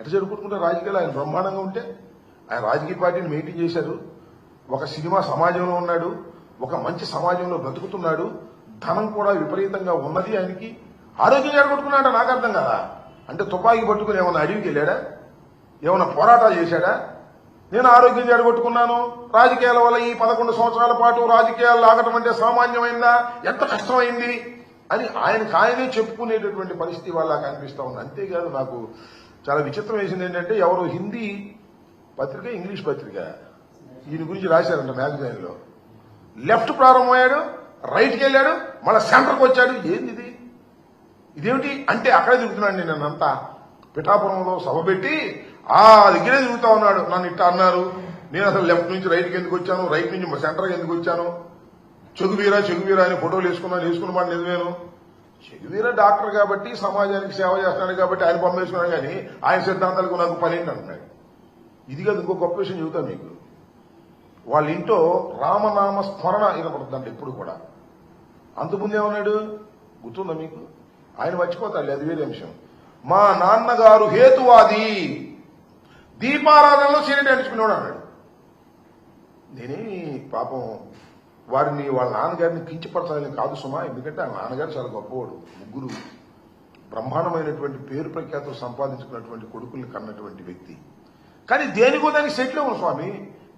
ఎట్లా జరుపుకుంటున్న రాజకీయాలు ఆయన బ్రహ్మాండంగా ఉంటే ఆయన రాజకీయ పార్టీని మెయింటైన్ చేశారు. ఒక సినిమా సమాజంలో ఉన్నాడు, ఒక మంచి సమాజంలో బ్రతుకుతున్నాడు, ధనం కూడా విపరీతంగా ఉన్నది ఆయనకి. ఆరోగ్యం జరగొట్టుకున్నాడా నాకు అర్థం కదా. అంటే తుపాకీ పట్టుకుని ఏమన్నా అడవికి వెళ్ళాడా, ఏమన్నా పోరాటాలు చేశాడా? నేను ఆరోగ్యం జరగొట్టుకున్నాను, రాజకీయాల వల్ల ఈ 11 సంవత్సరాల పాటు రాజకీయాలు లాగటం అంటే సామాన్యమైందా, ఎంత కష్టమైంది అని ఆయనే చెప్పుకునేటటువంటి పరిస్థితి వాళ్ళ కనిపిస్తా ఉంది. అంతేకాదు నాకు చాలా విచిత్రం వేసింది ఏంటంటే, ఎవరు హిందీ పత్రిక ఇంగ్లీష్ పత్రిక ఈయన గురించి రాశారంట మ్యాగజైన్ లో. లెఫ్ట్ ప్రారంభమయ్యాడు, రైట్కి వెళ్ళాడు, మళ్ళీ సెంటర్కి వచ్చాడు. ఏంది ఇదేమిటి అంటే అక్కడే తిరుగుతున్నాడు. నేనంతా పిఠాపురంలో సభ పెట్టి దగ్గరే తిరుగుతా ఉన్నాడు. నన్ను ఇట్లా అన్నారు, నేను అసలు లెఫ్ట్ నుంచి రైట్కి ఎందుకు వచ్చాను, రైట్ నుంచి సెంటర్కి ఎందుకు వచ్చాను, చెగువీరా అని ఫోటోలు వేసుకున్న మాట నిజమేను. చెగువీరా డాక్టర్ కాబట్టి సమాజానికి సేవ చేస్తున్నాడు కాబట్టి ఆయన పంపేసుకున్నాడు, కానీ ఆయన సిద్ధాంతాలకు నాకు పని ఏంటి అంటున్నాడు. ఇది కాదు, ఇంకో గొప్ప విషయం చెబుతాను మీకు. వాళ్ళ ఇంట్లో రామనామ స్మరణ వినపడుతుందంట ఎప్పుడు కూడా. అంతకుముందేమన్నాడు గుర్తుందా మీకు? ఆయన మర్చిపోతాడు, అది వేరే అంశం. మా నాన్నగారు హేతువాది, దీపారాధనలో సీరియట్ అంటించుకునేవాడు అన్నాడు. నేనేమి పాపం వారిని వాళ్ళ నాన్నగారిని కించపరచాలని కాదు సుమా, ఎందుకంటే ఆ నాన్నగారు చాలా గొప్పవాడు. ముగ్గురు బ్రహ్మాండమైనటువంటి పేరు ప్రఖ్యాతులు సంపాదించుకున్నటువంటి కొడుకుల్ని కన్నటువంటి వ్యక్తి. కానీ దేనికో దానికి సెటిల్ అవ్వను స్వామి.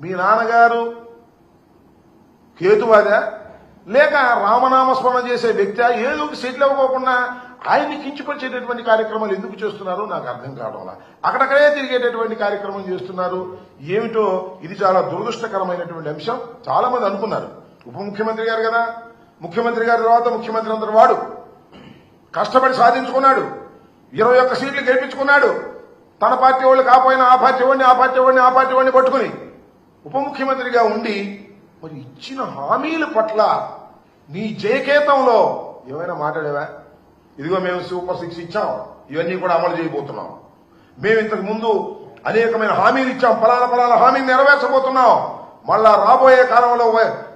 మీ నాన్నగారు హేతువాదా లేక రామనామస్మరణ చేసే వ్యక్తి ఏదో సెటిల్ అవ్వకోకుండా ఆయన్ని కించపరిచేటటువంటి కార్యక్రమాలు ఎందుకు చేస్తున్నారు నాకు అర్థం కావడంలా. అక్కడక్కడే తిరిగేటటువంటి కార్యక్రమం చేస్తున్నారు. ఏమిటో ఇది చాలా దురదృష్టకరమైనటువంటి అంశం. చాలా మంది అనుకున్నారు ఉప ముఖ్యమంత్రి గారు కదా, ముఖ్యమంత్రి గారి తర్వాత ముఖ్యమంత్రి అందరు వాడు కష్టపడి సాధించుకున్నాడు, 21 సీట్లు గెలిపించుకున్నాడు. తన పార్టీ వాళ్ళు కాపోయినా ఆ పార్టీ వాడిని పట్టుకుని ఉప ముఖ్యమంత్రిగా ఉండి మరి ఇచ్చిన హామీల పట్ల నీ జయకేతంలో ఏమైనా మాట్లాడేవా? ఇదిగో మేము సూపర్ 6 ఇచ్చాం, ఇవన్నీ కూడా అమలు చేయబోతున్నాం. మేము ఇంతకు ముందు అనేకమైన హామీలు ఇచ్చాం, ఫలానా హామీని నెరవేర్చబోతున్నాం. మళ్ళా రాబోయే కాలంలో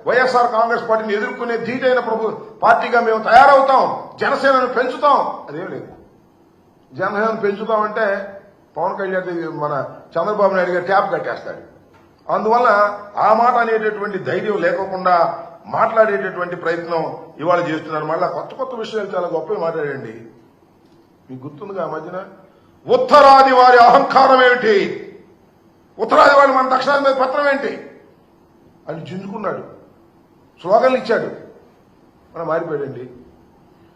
వైఎస్ఆర్ కాంగ్రెస్ పార్టీని ఎదుర్కొనే ధీటైన పార్టీగా మేము తయారవుతాం, జనసేనను పెంచుతాం. అదేం లేదు. జనసేనను పెంచుతామంటే పవన్ కళ్యాణ్ మన చంద్రబాబు నాయుడు గారు ట్యాప్ కట్టేస్తాడు. అందువల్ల ఆ మాట అనేటటువంటి ధైర్యం లేకుండా మాట్లాడేటటువంటి ప్రయత్నం ఇవాళ చేస్తున్నారు. మళ్ళా కొత్త విషయాలు చాలా గొప్పగా మాట్లాడండి. మీకు గుర్తుందిగా ఆ మధ్యన ఉత్తరాది వారి అహంకారం ఏమిటి, ఉత్తరాది వారి మన దక్షిణాది మీద పత్రం ఏంటి అని చిందుకున్నాడు, స్లోగన్లు ఇచ్చాడు. మనం మారిపోయాడండి.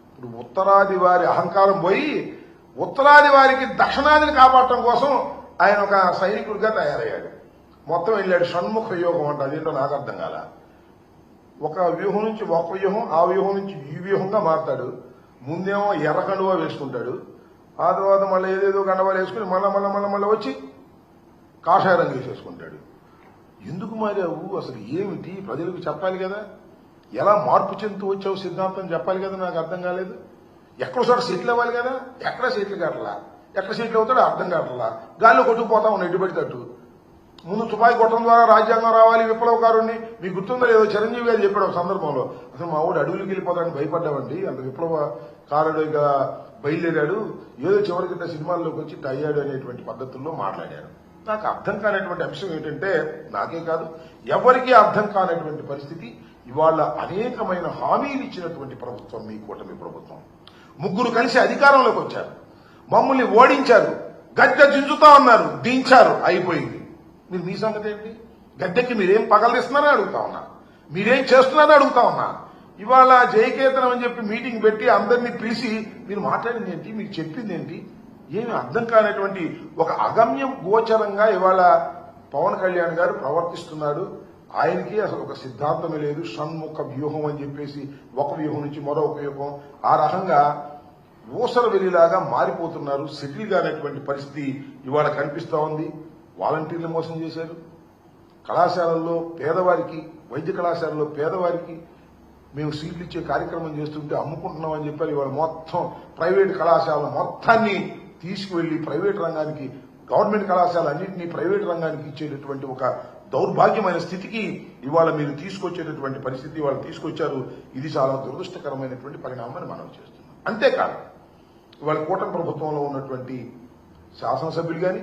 ఇప్పుడు ఉత్తరాది వారి అహంకారం పోయి ఉత్తరాది వారికి దక్షిణాదిని కాపాడటం కోసం ఆయన ఒక సైనికుడిగా తయారయ్యాడు. మొత్తం వెళ్ళాడు. షణ్ముఖ వ్యూహం అంట, అదేంటో నాకు అర్థం కాల. ఒక వ్యూహం నుంచి ఒక వ్యూహం, ఆ వ్యూహం నుంచి ఈ వ్యూహంగా మారుతాడు. ముందేమో ఎర్ర కండువా వేసుకుంటాడు, ఆ తర్వాత మళ్ళీ ఏదేదో కండువాలు వేసుకుని మళ్ళా వచ్చి కాషాయ రంగు వేసేసుకుంటాడు. ఎందుకు మారావు అసలు ఏమిటి ప్రజలకు చెప్పాలి కదా. ఎలా మార్పు చెందుతూ వచ్చావు సిద్ధాంతం చెప్పాలి కదా. నాకు అర్థం కాలేదు. ఎక్కడో చోట సెటిల్ అవ్వాలి కదా, ఎక్కడ సెటిల్ కావట్లా. ఎక్కడ సెటిల్ అవుతాడో అర్థం కావట్లా. గాల్లో కొట్టుకుపోతా ఉన్న ఎటు పెడితట్టు. ముందు తుపాకీ కొట్టడం ద్వారా రాజ్యాంగం రావాలి, విప్లవకారుణ్ణి. మీకు గుర్తుందో లేదో చిరంజీవి గారు చెప్పాడు ఒక సందర్భంలో, అసలు మా ఊడు అడవులకి వెళ్ళిపోతాడని భయపడ్డామండి, అంత విప్లవకారుడిగా బయలుదేరాడు, ఏదో చివరికి సినిమాల్లోకి వచ్చి అయ్యాడు అనేటువంటి పద్ధతుల్లో మాట్లాడారు. నాకు అర్థం కానటువంటి అంశం ఏంటంటే, నాకే కాదు ఎవరికీ అర్థం కానటువంటి పరిస్థితి. ఇవాళ అనేకమైన హామీలు ఇచ్చినటువంటి ప్రభుత్వం మీ కూటమి ప్రభుత్వం. ముగ్గురు కలిసి అధికారంలోకి వచ్చారు, మమ్మల్ని ఓడించారు, గద్దె దించుతా ఉన్నారు, దించారు, అయిపోయింది. మీరు మీ సంగతి ఏంటి? గద్దెకి మీరేం పగలదిస్తున్నారని అడుగుతా ఉన్నా, మీరేం చేస్తున్నారని అడుగుతా ఉన్నా. ఇవాళ జయకేతనం అని చెప్పి మీటింగ్ పెట్టి అందరినీ పిలిచి మీరు మాట్లాడింది ఏంటి, మీకు చెప్పింది ఏంటి, ఏమి అర్థం కానటువంటి ఒక అగమ్యం గోచరంగా ఇవాళ పవన్ కళ్యాణ్ గారు ప్రవర్తిస్తున్నాడు. ఆయనకి అసలు ఒక సిద్ధాంతమే లేదు. షణ్ముఖ వ్యూహం అని చెప్పేసి ఒక వ్యూహం నుంచి మరొక వ్యూహం, ఆ రకంగా ఊసర వెలిలాగా మారిపోతున్నారు. సెటిల్ కానటువంటి పరిస్థితి ఇవాళ కనిపిస్తా ఉంది. వాలంటీర్లు మోసం చేశారు. కళాశాలల్లో పేదవారికి, వైద్య కళాశాలలో పేదవారికి మేము సీట్లు ఇచ్చే కార్యక్రమం చేస్తుంటే అమ్ముకుంటున్నామని చెప్పారు. ఇవాళ మొత్తం ప్రైవేట్ కళాశాల మొత్తాన్ని తీసుకువెళ్లి ప్రైవేట్ రంగానికి, గవర్నమెంట్ కళాశాల అన్నింటినీ ప్రైవేట్ రంగానికి ఇచ్చేటటువంటి ఒక దౌర్భాగ్యమైన స్థితికి ఇవాళ మీరు తీసుకొచ్చేటటువంటి పరిస్థితి ఇవాళ తీసుకొచ్చారు. ఇది చాలా దురదృష్టకరమైనటువంటి పరిణామాన్ని మనం చేస్తున్నాం. అంతేకాదు ఇవాళ కూటమి ప్రభుత్వంలో ఉన్నటువంటి శాసనసభ్యులు కానీ